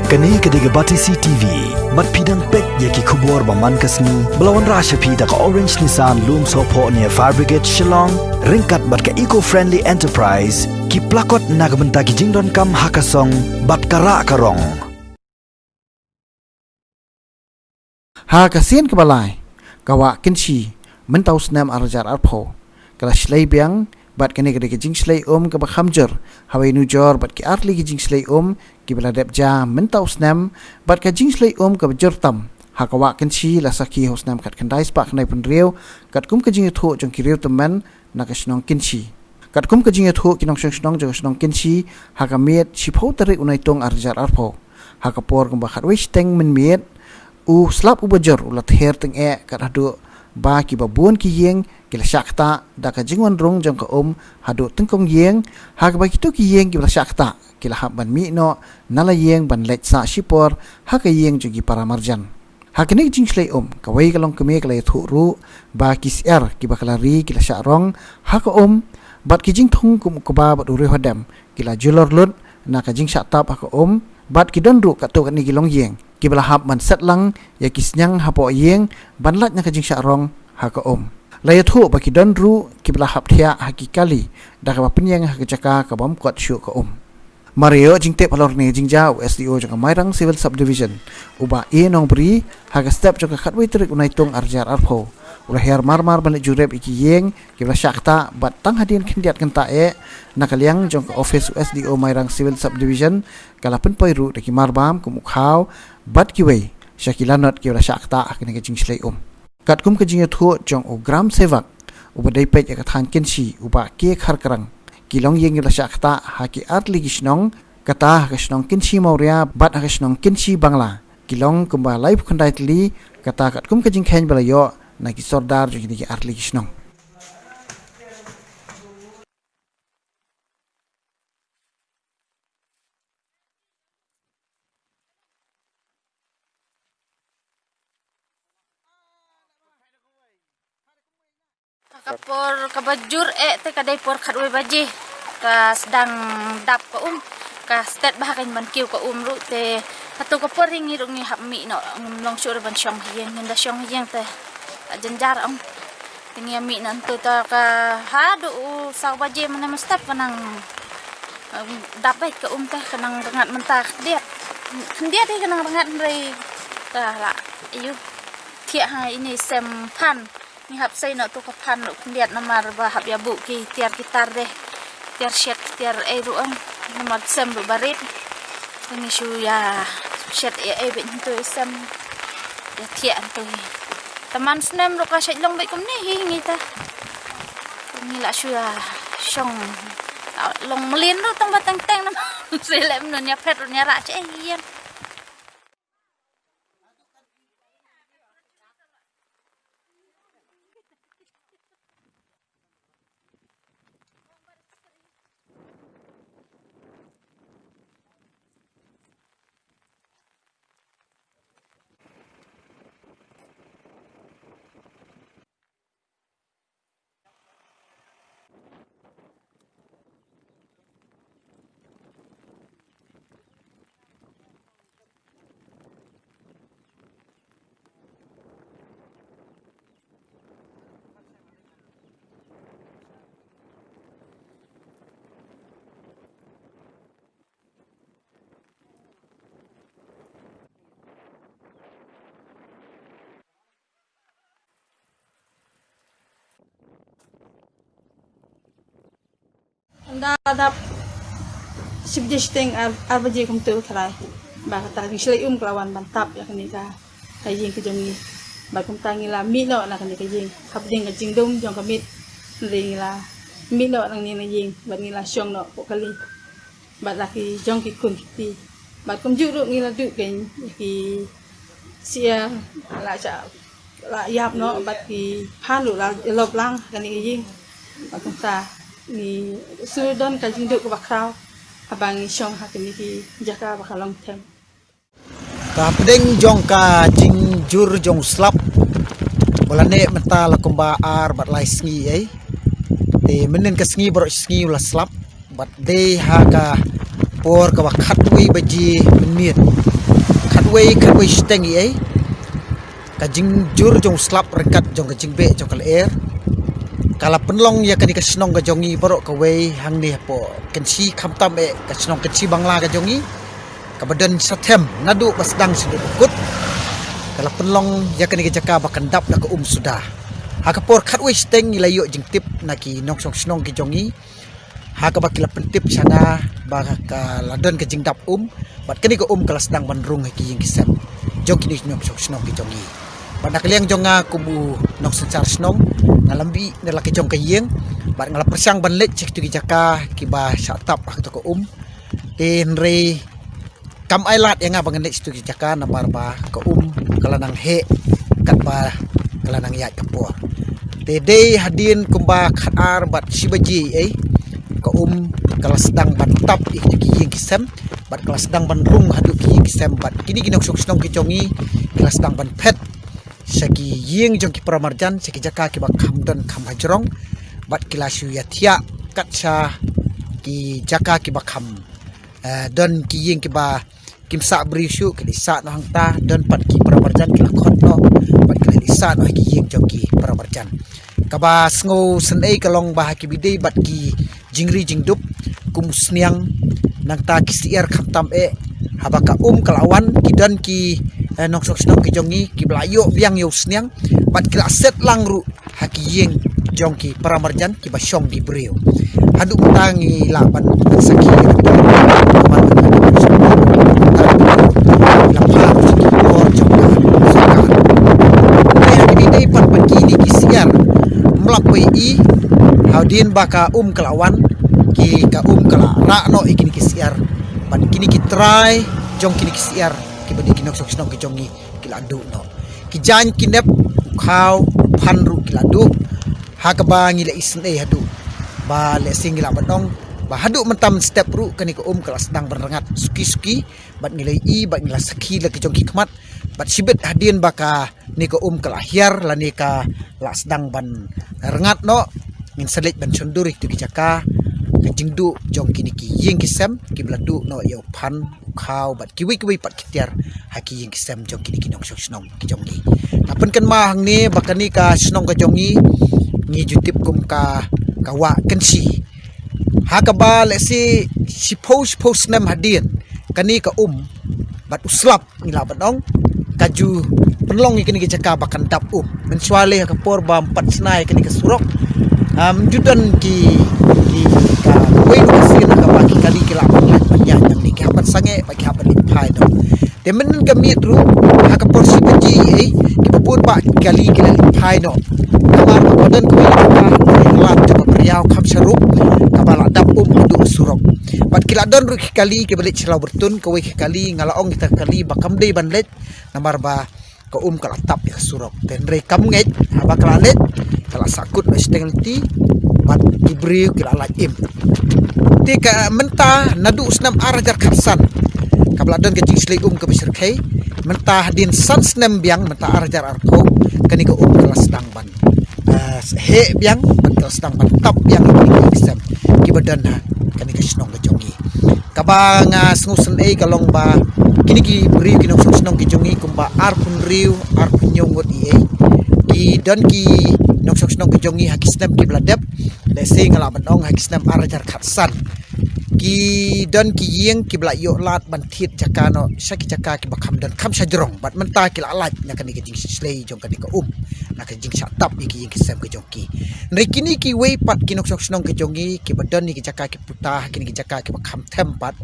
Kani kediga bati CTV, mat pidang pek yaki kubur baman kasni, belawan rasha pida ka Orange Nissan Loom Sopo near Fire Brigade Shillong, ringkat bat ka eco-friendly enterprise, ki plakot nagbenta ki jingdon kam hakasong, bat kara karong. Hakasin kebalai, kawa kinci, mentau senam arjar arpo, kala shlai biang, bat kene kede ke jing shlai ke bakhamjer, hawai nujor bat ki arli ke jing shlai ki beladep ja mentau senam, bat ka jing shlai ke bajur tam, hakawa kinci la saki hosnam kat kendai spak nai pun riau, kat kum ke jing thu jong ki riau teman nak snong kinci. Kat kum ke jing thu kinong snong jong snong kinci, hakamiet sipau tarik unai tong arjar arpo, hakapor kum bakat wish teng men miet, u slap u bajur u lather teng kat hadu ba ki babun ki yeng ki la shakta da ka jingwan rong jong ka hadu tengkong yeng ha ka ba ki tu ki yeng ki la shakta ki la hab ban mi no nala yeng ban lech sa shipor ha ka yeng jogi para marjan ha ka nik jing shlei ka wai ka long ka me ka la thu ru ba ki ser ki ba kala ri ki la sha rong ha ka bat ki jing thung kum ko ba bat uri hodam ki la julor lut na ka jing sha tap ha ka bat ki don ru ka to ka ni ki long yeng ki belahap man set lang ya kisnyang hapo yeng banlat nya kajing syarong ha ka laya thu baki don ru ki belahap thia hakikali da ka penyang ha kecaka ka bam kot syu ka Mario jing te palor ne jing jau SDO jang mairang civil subdivision uba e nong bri ha ka step jang ka khatwi trik unai tong arjar arpho ula her marmar ban jurep iki yeng ki bela syakta bat tang hadin khindiat kenta nakaliang jong ka office SDO mairang civil subdivision kalapen poiru de ki marbam ku mukhaw bat ki wei shakilanot ki bela syakta akne ke jing shlei kat kum ke jing thu jong o gram sevak uba dai pej ka than kinsi uba ke khar karang kilong yeng bela syakta haki atli gisnong kata hasnong kinsi mauria bat hasnong kinsi bangla kilong kumba live khandai tli kata kat kum ke jing khen bela yo na ki sordar jo ki arli kisnong kapor kabajur te kadai por khadwe baji ka sedang dap ka ka stat bahakan ban kiu ka ru te hatu kapor ringi rungi hap mi no long syur ban syong hieng nda syong hieng te jenjar tingi mi nan tu ta ka hadu saw baje mana mustap kanang dapat ka teh kanang rengat mentah dia dia kanang rengat rei ta la iyu thia hai ini sem pan ni hap sai no tu ka pan lu dia namar ba hap ya bu ki tiar gitar deh tiar shet tiar eru namar sem bu barit ini shu ya shet bin tu sem ya thia tu teman senam lo ka shet long bai kum ni ngita ni la shu ya shong long melin lo tang batang tang nam selem no nya pet nya ra che hian Dadap suggesting arbaje kum tu khalai ba ta ki shlai kelawan bantap ya kini ka kaying ke jongi ba kum tangi la mi no na kini kaying khap jing ka jing dum jong ka mit ring la mi no nang ni na ying ba ni la syong no ko kali ba la ki jong ki kun ti ba kum ju ru ni la du ken ki sia la cha la yap no ba ki phan lu la lop lang kini kaying ba kum ta ni sudon ka jing du ko bakraw abang syong hakini ki jaka bakalong tem ka pedeng jong ka jing jur jong slap bolane menta la kumba ar bat lai sngi te menen ka sngi bro sngi la slap bat de ha ka por ka khatwi baji miet kadway steng ai kajing jur jong slap rekat jong kajing be jong kal air kala penlong ya kani kasnong ka jongi borok ka wei hang ni po kensi khamtam e kasnong kensi bangla ka jongi ka badan sathem nadu basdang sudut kut kala penlong ya kani ka jaka bakandap na ka sudah hakapor khatwei steng ilayo jing tip naki nok song snong ki jongi haka bakila pentip sana baka ladon ke jing dap bat kani ko kala sedang bandrung ki ying kisem jong kini nyok sok snong ki jongi bat nakliang jonga kubu nok sencar snong ngalambi nalaki jong ka ying bat ngala persang ban let cik tu ki jaka ki ba satap hak to ko ten re kam ailat yang abang let tu ki jaka na barba ko kala nang he kat ba kala nang ya kapor te day hadin kumba khatar bat sibaji kala sedang bantap ki ying kisem bat kala sedang bandrung hadu ki ying kisem bat kini kinok sok snong ki jongi kala sedang ban pet saki ying jong ki pramarjan saki jaka ki ba khamdon kham hajrong bat kila shu ya thia katcha ki jaka ki ba kham don ki ying ki ba kim sa bri shu ki sa no hangta don pat ki pramarjan ki khot no bat ki sa no ki ying jong ki pramarjan kaba sngo senei kalong bah ki bidei bat ki jingri jingdup kumusniang nang ta kisier khamtam e habaka kalawan kidan ki nok sok snong ki jongi ki blayo biang yo sniang bat kila set langru haki yeng jongki paramarjan ki basyong di brio hadu tangi laban saki melapui haudin baka kelawan ki ka kala rakno ikini kisiar ban kini ki try jong kini kisiar ki badi kinok sok snong ki jongi ki ladu no ki jan kinep khau phanru ki ladu ha ka bangi le isne hadu ba le singila badong ba hadu mentam step ru kani ko kala sedang berengat suki-suki bat ngilai bat ngila sakhi la ki jongki khmat bat sibet hadin baka ni ko kala hiar la ni ka la sedang ban rengat no min selit ban chunduri tu ki jaka jingdu jong kini ki ying kisem ki bladu no yo phan khau bat kiwi pat kitiar haki ying kisem jong kini kinong sok snong ki jongi apen kan ma hang ni bakani ka snong ka jongi ngi jutip kum ka kawa kensi ha ka ba le si post nem hadin kani ka bat uslap ngila badong kaju penlong kini ki jaka bakan dap menswale ka por ba 4 snai kini ka surok judan ki ka wei no sin ka baki kali kila banyak yang ni ka pat sange baki hapat lipai do temen ka mit ru ha ka por si paji ki papun ba kali kila lipai no kamar badan ko ka lat ka priau kham sarup ka bala dap hadu surok pat kila don ru kali ke balik celau bertun ka wei kali ngalaong kita kali bakam dei banlet namar ba ka kala tap ya surok ten re kam nget ba kala let kala sakut na stengti bat diberi kila laim tika mentah nadu snam arajar kharsan kabladon ke jingslei ke besir kai mentah din san snam biang mentah arajar arko kani ko kala sedang ban he biang kala sedang ban tap biang ini kisam kibadan ha kani ke snong ke jongi kabang sngusen kalong ba kini ki beri kinong snong ke jongi kumba arpun riu arpun nyongot ki dan ki nok sok snong ke jongi hakisnam ki bladep le sing ala bandong hakisnam arajar khatsan ki dan ki yeng ki bla yo lat ban thit jakano saki jaka ki bakham dan kham sajrong bat menta ki la lat na kani ke jing slei jong kani ka na ka jing satap ki yeng ki sam ke jongki rekini ki wei pat ki nok sok snong ke jongi ki badan ni ki jaka ki putah kini ki jaka ki bakham tempat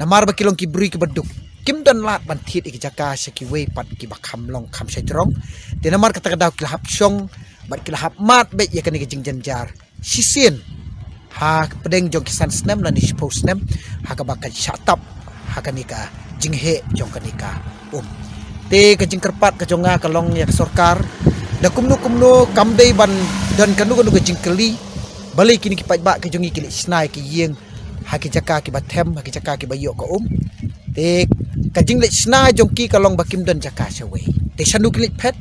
namar ba kilong ki bri ki baduk kim dan lat ban thit ki jaka saki wei pat ki bakham long kham sajrong de namar kata kadaw ki hap song bat ki hap mat be ya kani ke jing janjar sisin ha pedeng jong kisan snem lan is post snem ha ka bakal syatap ha kanika jinghe jong kanika te ka jing kerpat ka jonga kalong ya sorkar da kumno kamdei ban dan kanu ke jingkeli balik kini ki ba ke jongi kili snai ki yeng ha ki jaka ki bathem ha ki jaka ki bayo ka te ka jing le snai jong ki kalong bakim dan jaka sawe te sandu kili pet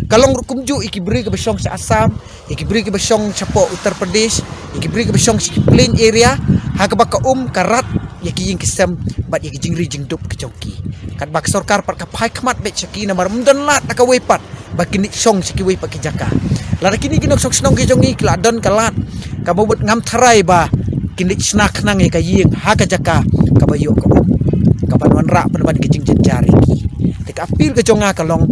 kalong rukumju iki beri ke besong sa Assam iki beri ke besong Chapo Uttar Pradesh iki beri ke besong si plain area ha ka baka karat ya ki ying kisem bat ya ki jingri jingdup ke jongki kat bak sarkar pat ka pai khmat bet chaki namar mdan lat ka wepat bakini song chaki wepat ki jaka lar kini kinok sok snong ki jongi kla don kalat ka bobot ngam tharai ba kini snak nang ka ying ha ka jaka ka bayo ka ka banwan ra pan ki jing jari ki tek apil ke jonga kalong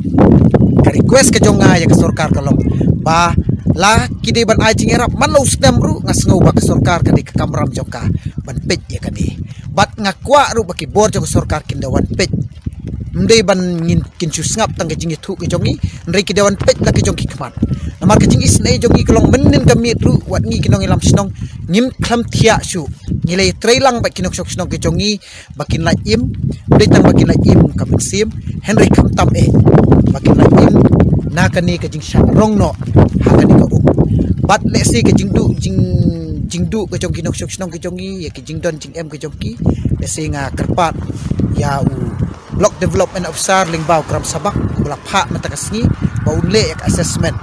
ka request ke jonga ya ka sarkar kalong ba la kide ban ai jing erap man lo stem ru ngas ngau ba ka sarkar ka di ka kamram joka ban pet ya ka di bat ngakwa ru ba ki bor joka sarkar kin dawan pet mdei ban ngin kin chu ngap tang ke jing thu ke jongi ndrei ki dawan pet la ke jongki khmat namar ke jing isnei jongi kalong menin ka mit ru wat ngi kinong ilam snong ngim khlam thia su ngilei trailang ba kinok sok snong ke jongi bakin la im dei tang bakin la im ka sim henry kham tam bakin la im na ka ni ka jing sha rong no ha ka ni ka bat le si ke jing du ke jong kinok sok snong ke jongi ya ke jing don jing em ke jongki le si nga kerpat ya u block development officer lingbau kram sabak bula pha matakasni baunle ek assessment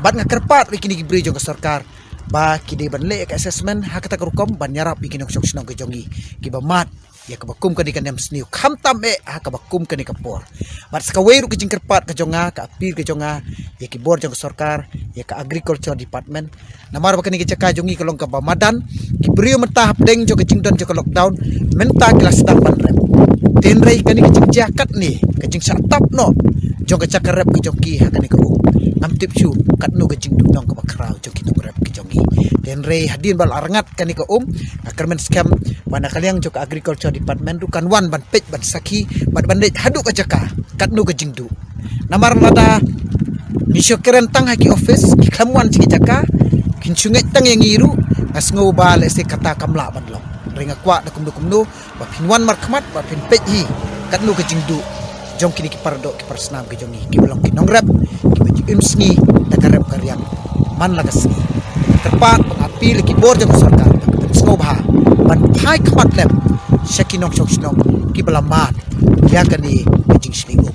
bat nga kerpat kini gibri jong sarkar ba kide ban le ek assessment hakata karukom ban yarap ikinok sok snong ke jongi kiba mat ya kabakum ka di kanem sniu kham tam ha kabakum ka ni kapor bat ska weru ke jing kerpat ka jonga ka apil ke jonga ya ki bor jong sarkar ya ka agriculture department namar ba kani ke caka jongi kalong ka bamadan gibri mentah deng jo ke jingdon jo ke lockdown menta kelas tak ban rep tenrei kani ke jing jakat ni ke jing satap no jo ke cakar rep ke joki ha kani ka am tip chu kat no ke jing dong ka bakrau jo ki rep ke jongi tenrei hadin bal arangat kani ka akarmen scam bana kaliang jo ke agriculture department du kan wan ban pej ban saki ban bandej hadu ka jaka kat no ke jing du namar lada misyo keren tang haki office ki klamwan ci jaka kin chunget tang yang iru as ngau ba le se kata kamla ban long ringa kwa da kumdu kumdu ba pinwan mar khmat ba pin pej hi kat no ke jing du jong kini ki pardo ki persnam ke jongi ki belong ki nongrap ki beji imsni da karep karyang man la kasni terpat pengapil ki bor jong sarkar ngau ba ban phai khmat lep shakinok sok snong ki belamat ya kani jing slingo